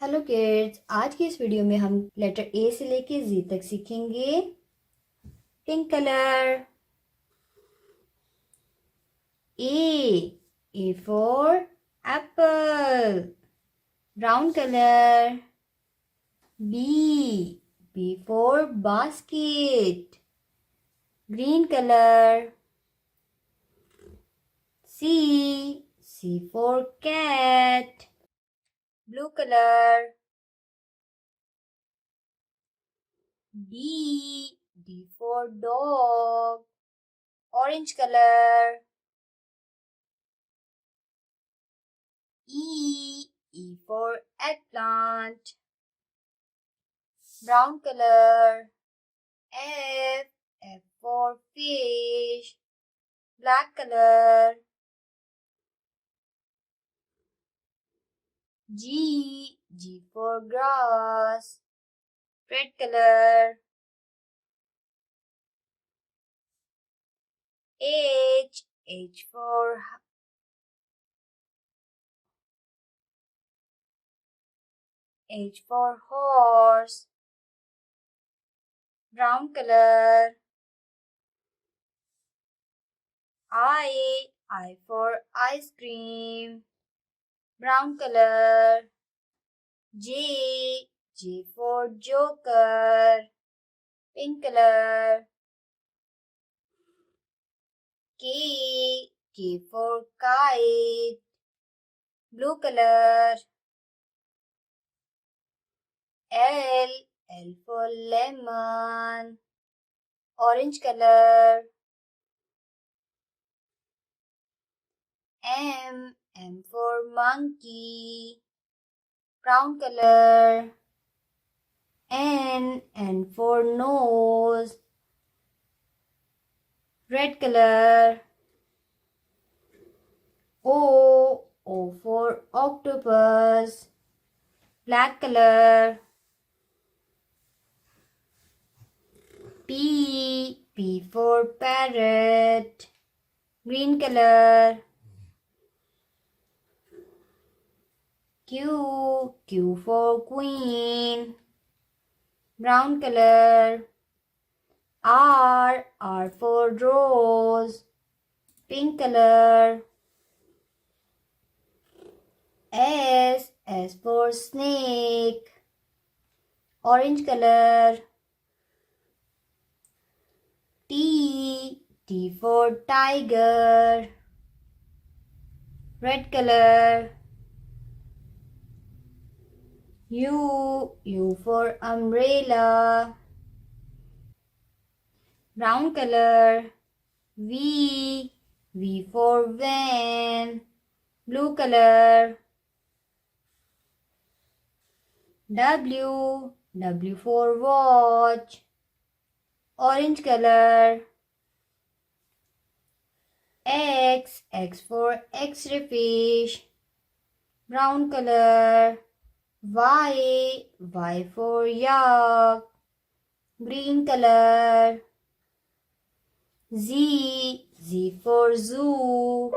Hello kids, आज की इस वीडियो में हम लेटर ए से लेके जी तक सीखेंगे। Pink colour A for apple. Brown colour B for basket. Green colour C for cat. Blue colour D for dog. Orange color E for eggplant. Brown color F for fish. Black color G for grass. Red color H for horse. Brown color I for ice cream. Brown color J for joker. Pink color K for kite. Blue color L for lemon. Orange color M for monkey. Brown color N for nose. Red color O for octopus. Black color P for parrot. Green color Q for queen. Brown color R for rose. Pink color S for snake. Orange color T for tiger. Red color U for umbrella. Brown color V for van. Blue color W for watch. Orange color X for X-ray fish. Brown color Y for yak. Green color Z for zoo.